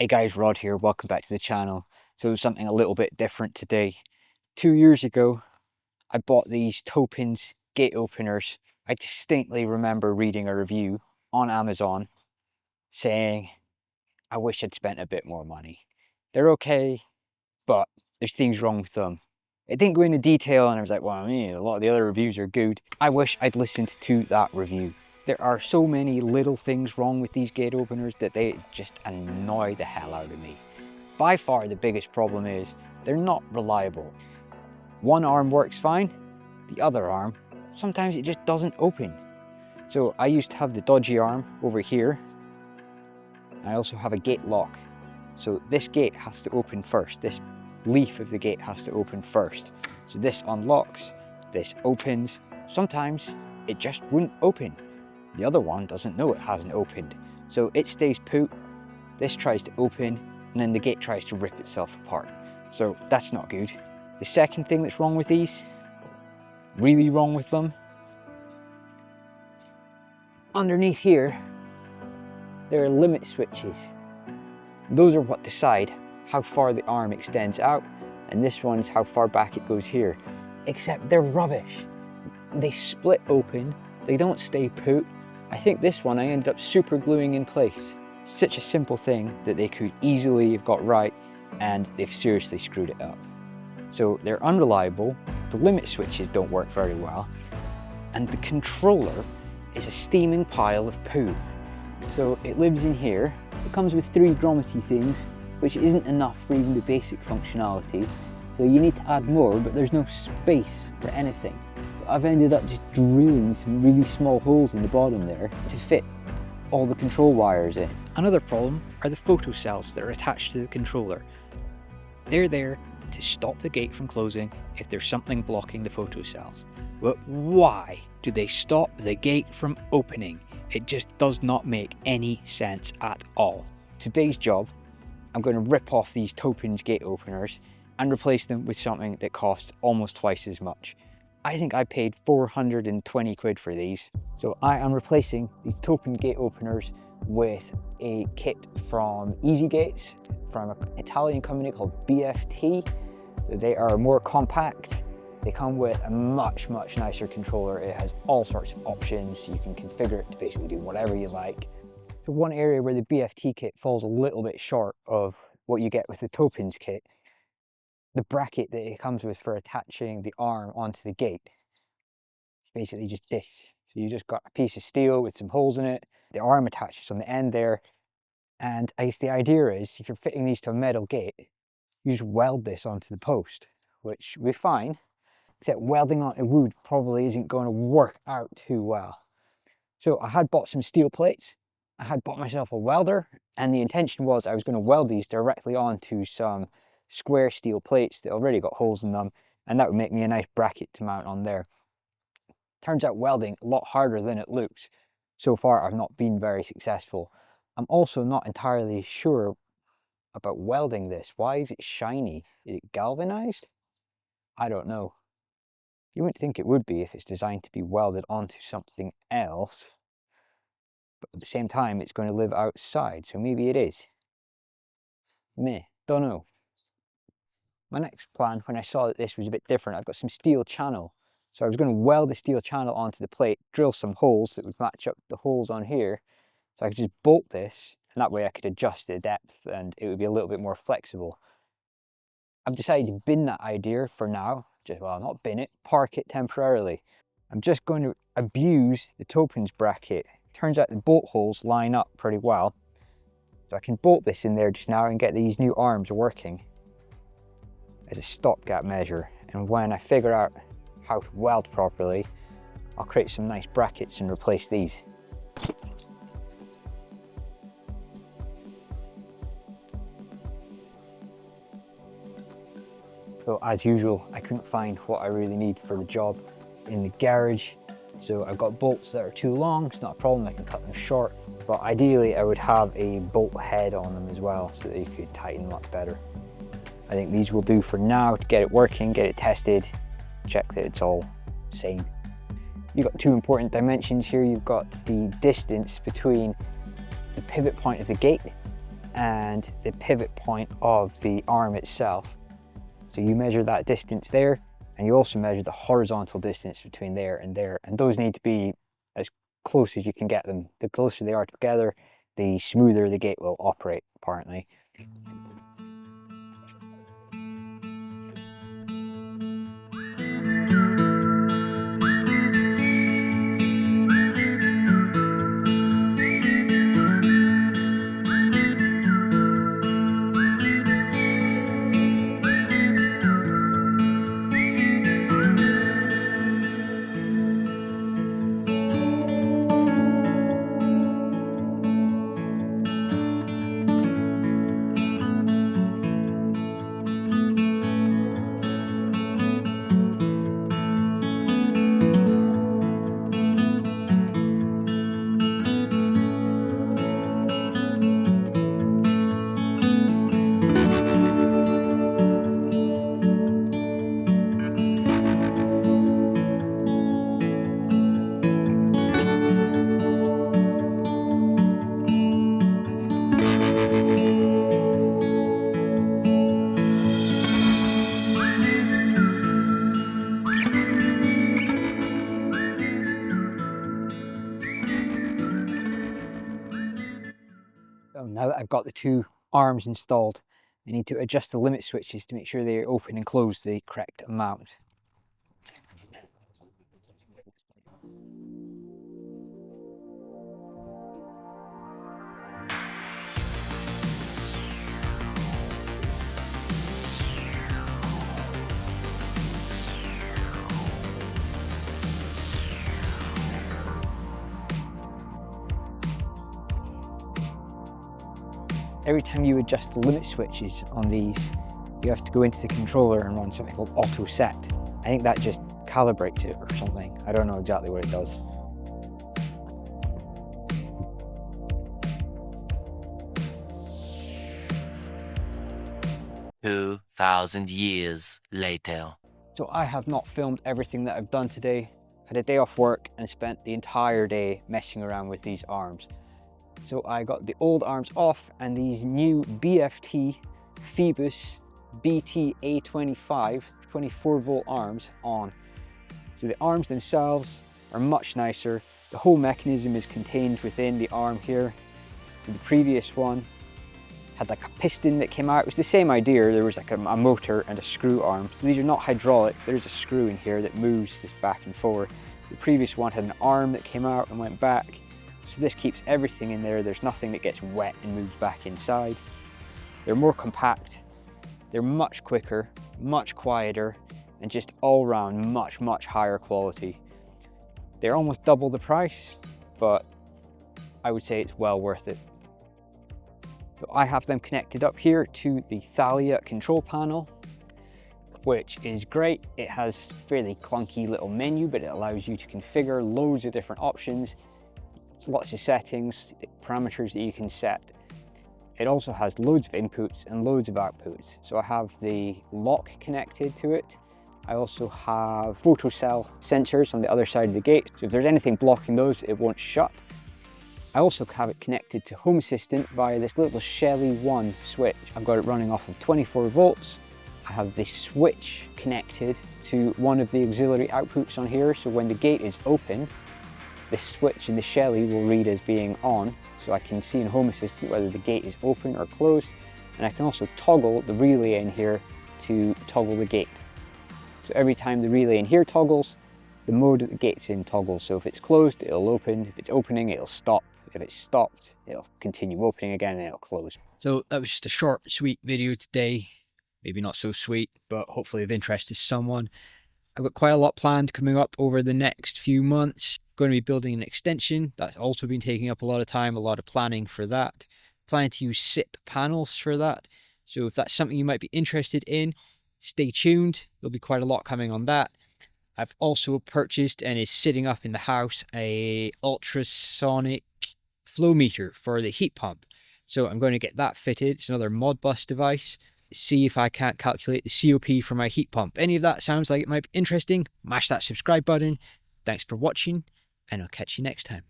Hey guys, Rod here, welcome back to the channel. So something a little bit different today. 2 years ago, I bought these Topens gate openers. I distinctly remember reading a review on Amazon saying, I wish I'd spent a bit more money. They're okay, but there's things wrong with them. It didn't go into detail and I was like, well, a lot of the other reviews are good. I wish I'd listened to that review. There are so many little things wrong with these gate openers that they just annoy the hell out of me. By far the biggest problem is they're not reliable. One arm works fine, the other arm, sometimes it just doesn't open. So I used to have the dodgy arm over here. I also have a gate lock. So this gate has to open first. This leaf of the gate has to open first. So this unlocks, this opens. Sometimes it just wouldn't open. The other one doesn't know it hasn't opened. So it stays put, this tries to open, and then the gate tries to rip itself apart. So that's not good. The second thing that's wrong with these, really wrong with them, underneath here, there are limit switches. Those are what decide how far the arm extends out, and this one's how far back it goes here. Except they're rubbish. They split open, they don't stay put. I think this one I ended up super gluing in place. Such a simple thing that they could easily have got right, and they've seriously screwed it up. So they're unreliable, the limit switches don't work very well, and the controller is a steaming pile of poo. So it lives in here, it comes with 3 grommety things, which isn't enough for even the basic functionality, so you need to add more, but there's no space for anything. I've ended up just drilling some really small holes in the bottom there to fit all the control wires in. Another problem are the photo cells that are attached to the controller. They're there to stop the gate from closing if there's something blocking the photo cells. But why do they stop the gate from opening? It just does not make any sense at all. Today's job, I'm going to rip off these Topens gate openers and replace them with something that costs almost twice as much. I think I paid 420 quid for these. So I am replacing these Topens gate openers with a kit from Easy Gates, from an Italian company called BFT. They are more compact. They come with a much nicer controller. It has all sorts of options. You can configure it to basically do whatever you like. So one area where the BFT kit falls a little bit short of what you get with the Topens kit, the bracket that it comes with for attaching the arm onto the gate, it's basically just this. So you just got a piece of steel with some holes in it. The arm attaches on the end there. And I guess the idea is, if you're fitting these to a metal gate, you just weld this onto the post, which will be fine, except welding onto wood probably isn't going to work out too well. So I had bought some steel plates, I had bought myself a welder, and the intention was I was going to weld these directly onto some square steel plates that already got holes in them, and that would make me a nice bracket to mount on there. Turns out welding a lot harder than it looks. So far I've not been very successful. I'm also not entirely sure about welding this. Why is it shiny? Is it galvanized? I don't know. You wouldn't think it would be if it's designed to be welded onto something else. But at the same time, it's going to live outside, so maybe it is. Meh, don't know. My next plan, when I saw that this was a bit different, I've got some steel channel. So I was going to weld the steel channel onto the plate, drill some holes that would match up the holes on here. So I could just bolt this, and that way I could adjust the depth and it would be a little bit more flexible. I've decided to bin that idea for now. Well, not bin it, park it temporarily. I'm just going to abuse the Topens bracket. Turns out the bolt holes line up pretty well. So I can bolt this in there just now and get these new arms working as a stopgap measure. And when I figure out how to weld properly, I'll create some nice brackets and replace these. So as usual, I couldn't find what I really need for the job in the garage. So I've got bolts that are too long, it's not a problem, I can cut them short. But ideally I would have a bolt head on them as well so that you could tighten them up better. I think these will do for now to get it working, get it tested, check that it's all same. You've got 2 important dimensions here. You've got the distance between the pivot point of the gate and the pivot point of the arm itself. So you measure that distance there, and you also measure the horizontal distance between there, and those need to be as close as you can get them. The closer they are together, the smoother the gate will operate, apparently. So now that I've got the two arms installed, I need to adjust the limit switches to make sure they open and close the correct amount. Every time you adjust the limit switches on these, you have to go into the controller and run something called auto set. I think that just calibrates it or something. I don't know exactly what it does. $2,000 later. So I have not filmed everything that I've done today. I had a day off work and spent the entire day messing around with these arms. So I got the old arms off and these new BFT Phobos BT A25 24-volt arms on. So the arms themselves are much nicer. The whole mechanism is contained within the arm here. So the previous one had like a piston that came out. It was the same idea. There was like a motor and a screw arm. So these are not hydraulic. There's a screw in here that moves this back and forth. The previous one had an arm that came out and went back. So this keeps everything in there. There's nothing that gets wet and moves back inside. They're more compact. They're much quicker, much quieter, and just all around much higher quality. They're almost double the price, but I would say it's well worth it. So I have them connected up here to the Thalia control panel, which is great. It has fairly clunky little menu, but it allows you to configure loads of different options, lots of settings, parameters that you can set. It also has loads of inputs and loads of outputs. So I have the lock connected to it. I also have photocell sensors on the other side of the gate. So if there's anything blocking those, it won't shut. I also have it connected to Home Assistant via this little Shelly 1 switch. I've got it running off of 24 volts. I have the switch connected to one of the auxiliary outputs on here. So when the gate is open, the switch in the Shelly will read as being on. So I can see in Home Assistant whether the gate is open or closed. And I can also toggle the relay in here to toggle the gate. So every time the relay in here toggles, the mode that the gate's in toggles. So if it's closed, it'll open. If it's opening, it'll stop. If it's stopped, it'll continue opening again and it'll close. So that was just a short, sweet video today. Maybe not so sweet, but hopefully of interest to someone. I've got quite a lot planned coming up over the next few months. Going to be building an extension. That's also been taking up a lot of time, a lot of planning for that. Planning to use SIP panels for that. So if that's something you might be interested in, stay tuned. There'll be quite a lot coming on that. I've also purchased and is sitting up in the house a ultrasonic flow meter for the heat pump. So I'm going to get that fitted. It's another Modbus device. See if I can't calculate the COP for my heat pump. Any of that sounds like it might be interesting, mash that subscribe button. Thanks for watching, and I'll catch you next time.